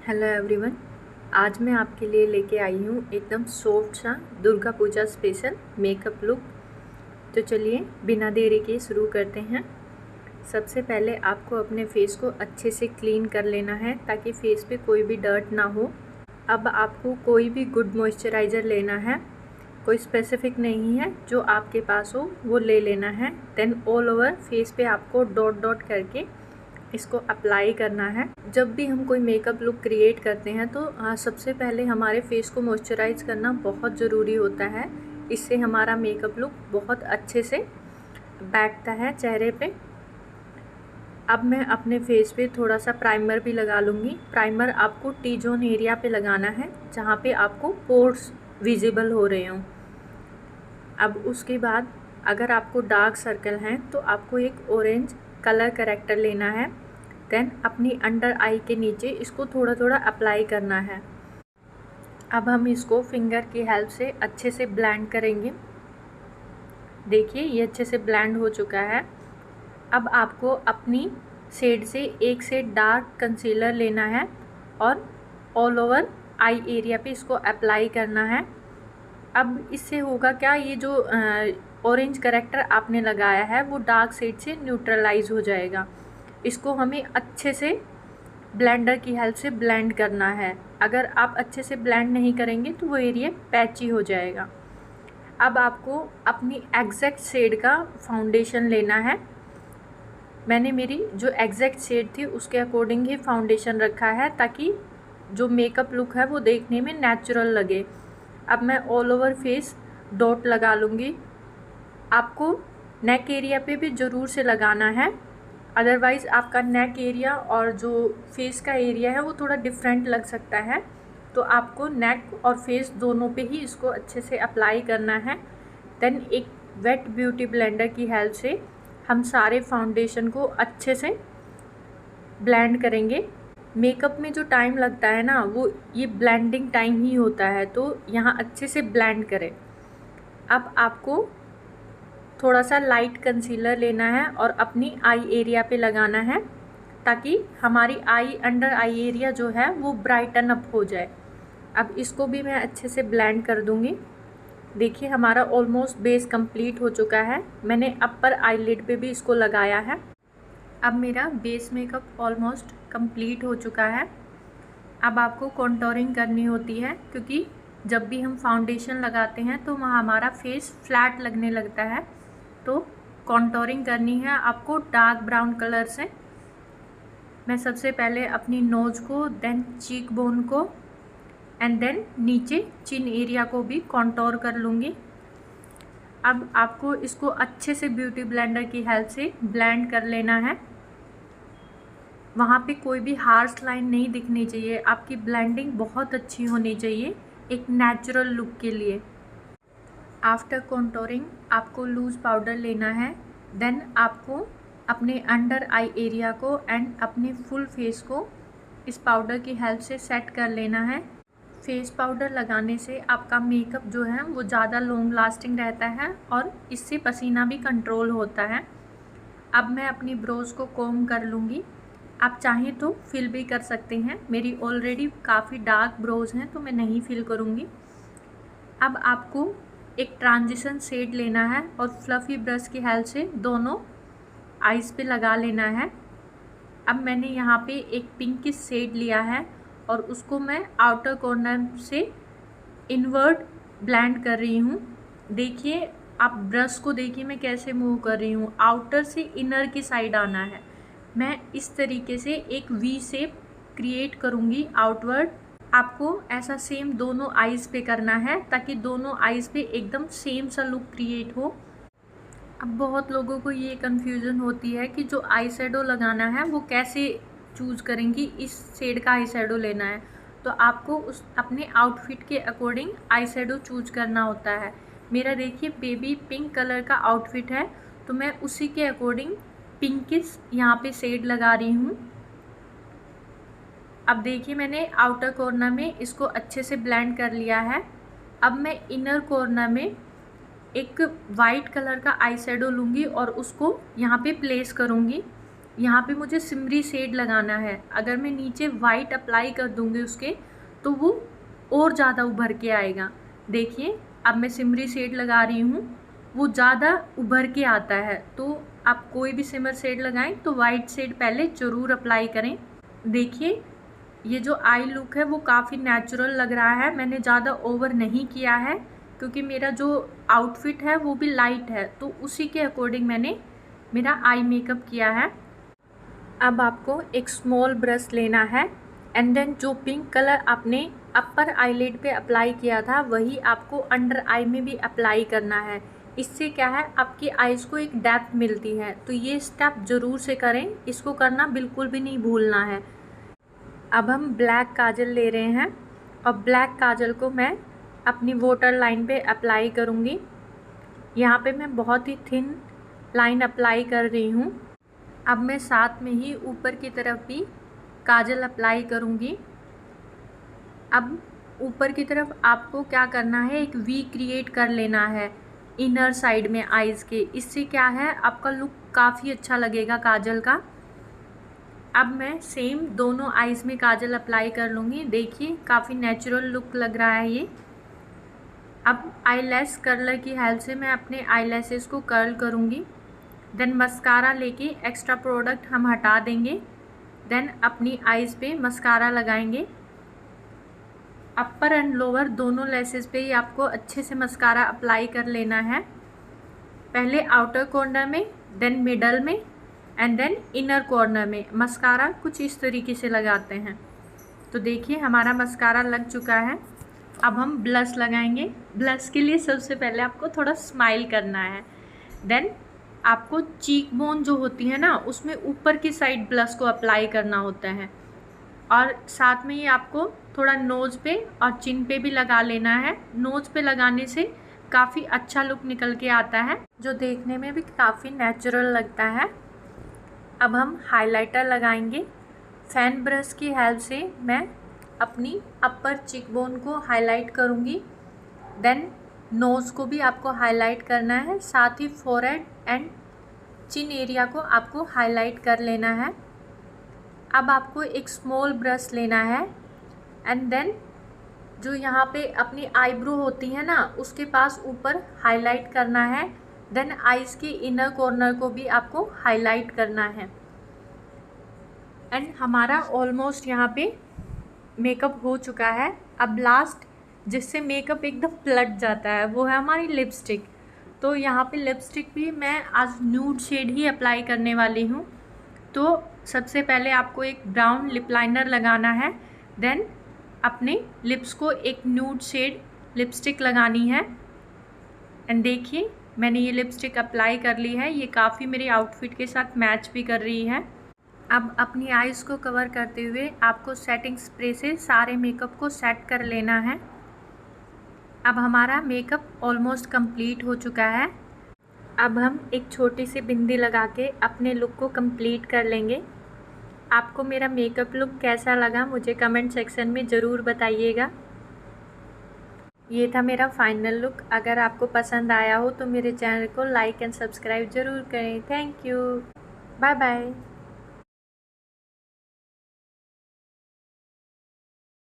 Hello everyone. आज मैं आपके लिए लेके आई हूँ एकदम सॉफ्ट सा Durga Puja special makeup look. तो चलिए बिना देरी के शुरू करते हैं। सबसे पहले आपको अपने फेस को अच्छे से क्लीन कर लेना है ताकि फेस पे कोई भी डर्ट ना हो। अब आपको कोई भी गुड मॉइस्चराइज़र लेना है, कोई स्पेसिफिक नहीं है, जो आपके पास हो वो ले लेना है। देन ऑल ओवर फेस पे आपको डॉट डॉट करके इसको अप्लाई करना है। जब भी हम कोई मेकअप लुक क्रिएट करते हैं तो सबसे पहले हमारे फेस को मॉइस्चराइज़ करना बहुत ज़रूरी होता है। इससे हमारा मेकअप लुक बहुत अच्छे से बैठता है चेहरे पे। अब मैं अपने फेस पे थोड़ा सा प्राइमर भी लगा लूँगी। प्राइमर आपको टी जोन एरिया पे लगाना है जहाँ पे आपको पोर्स विजिबल हो रहे हों। अब उसके बाद अगर आपको डार्क सर्कल हैं तो आपको एक ऑरेंज कलर करेक्टर लेना है। देन अपनी अंडर आई के नीचे इसको थोड़ा थोड़ा अप्लाई करना है। अब हम इसको फिंगर की हेल्प से अच्छे से ब्लेंड करेंगे। देखिए ये अच्छे से ब्लेंड हो चुका है। अब आपको अपनी शेड से एक शेड डार्क कंसीलर लेना है और ऑल ओवर आई एरिया पे इसको अप्लाई करना है। अब इससे होगा क्या, ये जो ऑरेंज करेक्टर आपने लगाया है वो डार्क शेड से न्यूट्रलाइज हो जाएगा। इसको हमें अच्छे से ब्लेंडर की हेल्प से ब्लेंड करना है। अगर आप अच्छे से ब्लेंड नहीं करेंगे तो वो एरिया पैची हो जाएगा। अब आपको अपनी एग्जैक्ट शेड का फाउंडेशन लेना है। मैंने मेरी जो एग्जैक्ट शेड थी उसके अकॉर्डिंग ही फाउंडेशन रखा है ताकि जो मेकअप लुक है वो देखने में नेचुरल लगे। अब मैं ऑल ओवर फेस डॉट लगा लूँगी। आपको नेक एरिया पे भी ज़रूर से लगाना है, अदरवाइज़ आपका नेक एरिया और जो फेस का एरिया है वो थोड़ा डिफरेंट लग सकता है। तो आपको नेक और फेस दोनों पे ही इसको अच्छे से अप्लाई करना है। देन एक वेट ब्यूटी ब्लेंडर की हेल्प से हम सारे फाउंडेशन को अच्छे से ब्लेंड करेंगे। मेकअप में जो टाइम लगता है ना वो ये ब्लेंडिंग टाइम ही होता है, तो यहाँ अच्छे से ब्लेंड करें। अब आपको थोड़ा सा लाइट कंसीलर लेना है और अपनी आई एरिया पे लगाना है ताकि हमारी आई अंडर आई एरिया जो है वो ब्राइटन अप हो जाए। अब इसको भी मैं अच्छे से ब्लेंड कर दूँगी। देखिए हमारा ऑलमोस्ट बेस कंप्लीट हो चुका है। मैंने अपर आईलिड पे भी इसको लगाया है। अब मेरा बेस मेकअप ऑलमोस्ट कंप्लीट हो चुका है। अब आपको कॉन्टोरिंग करनी होती है क्योंकि जब भी हम फाउंडेशन लगाते हैं तो वहाँ हमारा फेस फ्लैट लगने लगता है। तो कॉन्टोरिंग करनी है आपको डार्क ब्राउन कलर से। मैं सबसे पहले अपनी नोज़ को, देन चीक बोन को एंड देन नीचे चिन एरिया को भी कॉन्टोर कर लूँगी। अब आपको इसको अच्छे से ब्यूटी ब्लेंडर की हेल्प से ब्लेंड कर लेना है। वहाँ पे कोई भी हार्श लाइन नहीं दिखनी चाहिए। आपकी ब्लेंडिंग बहुत अच्छी होनी चाहिए एक नेचुरल लुक के लिए। आफ्टर कॉन्टोरिंग आपको लूज़ पाउडर लेना है। देन आपको अपने अंडर आई एरिया को एंड अपने फुल फेस को इस पाउडर की हेल्प से सेट कर लेना है। फेस पाउडर लगाने से आपका मेकअप जो है वो ज़्यादा लॉन्ग लास्टिंग रहता है और इससे पसीना भी कंट्रोल होता है। अब मैं अपनी ब्रोज़ को कोम कर लूँगी। आप चाहें तो फिल भी कर सकते हैं। मेरी ऑलरेडी काफ़ी डार्क ब्रोज़ हैं तो मैं नहीं फिल करूँगी। अब आपको एक ट्रांजिशन शेड लेना है और फ्लफ़ी ब्रश की हेल्प से दोनों आईज़ पे लगा लेना है। अब मैंने यहाँ पे एक पिंकिश शेड लिया है और उसको मैं आउटर कॉर्नर से इनवर्ट ब्लेंड कर रही हूँ। देखिए आप ब्रश को देखिए मैं कैसे मूव कर रही हूँ। आउटर से इनर की साइड आना है। मैं इस तरीके से एक वी शेप क्रिएट करूँगी आउटवर्ड। आपको ऐसा सेम दोनों आईज़ पे करना है ताकि दोनों आईज़ पे एकदम सेम सा लुक क्रिएट हो। अब बहुत लोगों को ये कन्फ्यूज़न होती है कि जो आई शैडो लगाना है वो कैसे चूज़ करेंगी, इस शेड का आई शैडो लेना है। तो आपको उस अपने आउटफिट के अकॉर्डिंग आई शैडो चूज करना होता है। मेरा देखिए बेबी पिंक कलर का आउटफिट है तो मैं उसी के अकॉर्डिंग पिंकिश यहाँ पे शेड लगा रही हूँ। अब देखिए मैंने आउटर कॉर्नर में इसको अच्छे से ब्लेंड कर लिया है। अब मैं इनर कॉर्नर में एक वाइट कलर का आई शैडो लूँगी और उसको यहाँ पे प्लेस करूँगी। यहाँ पे मुझे सिमरी शेड लगाना है। अगर मैं नीचे वाइट अप्लाई कर दूँगी उसके तो वो और ज़्यादा उभर के आएगा। देखिए अब मैं सिमरी शेड लगा रही हूँ, वो ज़्यादा उभर के आता है। तो आप कोई भी सिमर शेड लगाएं तो वाइट शेड पहले ज़रूर अप्लाई करें। देखिए ये जो आई लुक है वो काफ़ी नेचुरल लग रहा है। मैंने ज़्यादा ओवर नहीं किया है क्योंकि मेरा जो आउटफिट है वो भी लाइट है, तो उसी के अकॉर्डिंग मैंने मेरा आई मेकअप किया है। अब आपको एक स्मॉल ब्रश लेना है एंड देन जो पिंक कलर आपने अपर आईलिड पे अप्लाई किया था वही आपको अंडर आई में भी अप्लाई करना है। इससे क्या है, आपकी आईज़ को एक डेप्थ मिलती है। तो ये स्टेप ज़रूर से करें, इसको करना बिल्कुल भी नहीं भूलना है। अब हम ब्लैक काजल ले रहे हैं और ब्लैक काजल को मैं अपनी वाटर लाइन पे अप्लाई करूँगी। यहाँ पे मैं बहुत ही थिन लाइन अप्लाई कर रही हूँ। अब मैं साथ में ही ऊपर की तरफ भी काजल अप्लाई करूँगी। अब ऊपर की तरफ आपको क्या करना है, एक वी क्रिएट कर लेना है इनर साइड में आईज़ के। इससे क्या है, आपका लुक काफ़ी अच्छा लगेगा काजल का। अब मैं सेम दोनों आईज़ में काजल अप्लाई कर लूँगी। देखिए काफ़ी नेचुरल लुक लग रहा है ये। अब आईलैश कर्लर की हेल्प से मैं अपने आईलैशेस को कर्ल करूँगी। देन मस्कारा लेके एक्स्ट्रा प्रोडक्ट हम हटा देंगे। देन अपनी आईज़ पे मस्कारा लगाएंगे। अपर एंड लोअर दोनों लेसेस पे ही आपको अच्छे से मस्कारा अप्लाई कर लेना है। पहले आउटर कॉर्नर में, देन मिडल में एंड देन इनर कॉर्नर में मस्कारा कुछ इस तरीके से लगाते हैं। तो देखिए हमारा मस्कारा लग चुका है। अब हम ब्लश लगाएंगे। ब्लश के लिए सबसे पहले आपको थोड़ा स्माइल करना है। देन आपको चीक बोन जो होती है ना, उसमें ऊपर की साइड ब्लश को अप्लाई करना होता है और साथ में ही आपको थोड़ा नोज़ पे और चिन पे भी लगा लेना है। नोज़ पे लगाने से काफ़ी अच्छा लुक निकल के आता है, जो देखने में भी काफ़ी नेचुरल लगता है। अब हम हाइलाइटर लगाएंगे। फैन ब्रश की हेल्प से मैं अपनी अपर चिक बोन को हाईलाइट करूँगी। देन नोज़ को भी आपको हाईलाइट करना है, साथ ही फोरहेड एंड चिन एरिया को आपको हाईलाइट कर लेना है। अब आपको एक स्मॉल ब्रश लेना है एंड देन जो यहाँ पे अपनी आईब्रो होती है ना, उसके पास ऊपर हाईलाइट करना है। देन आईज़ के इनर कॉर्नर को भी आपको हाईलाइट करना है। एंड हमारा ऑलमोस्ट यहाँ पे मेकअप हो चुका है। अब लास्ट जिससे मेकअप एकदम पलट जाता है वो है हमारी लिपस्टिक। तो यहाँ पे लिपस्टिक भी मैं आज न्यूड शेड ही अप्लाई करने वाली हूँ। तो सबसे पहले आपको एक ब्राउन लिप लाइनर लगाना है। देन अपने लिप्स को एक न्यूड शेड लिपस्टिक लगानी है। एंड देखिए मैंने ये लिपस्टिक अप्लाई कर ली है। ये काफ़ी मेरे आउटफिट के साथ मैच भी कर रही है। अब अपनी आईज़ को कवर करते हुए आपको सेटिंग स्प्रे से सारे मेकअप को सेट कर लेना है। अब हमारा मेकअप ऑलमोस्ट कंप्लीट हो चुका है। अब हम एक छोटी सी बिंदी लगा के अपने लुक को कंप्लीट कर लेंगे। आपको मेरा मेकअप लुक कैसा लगा मुझे कमेंट सेक्शन में ज़रूर बताइएगा। ये था मेरा फाइनल लुक। अगर आपको पसंद आया हो तो मेरे चैनल को लाइक एंड सब्सक्राइब ज़रूर करें। Thank you, bye bye.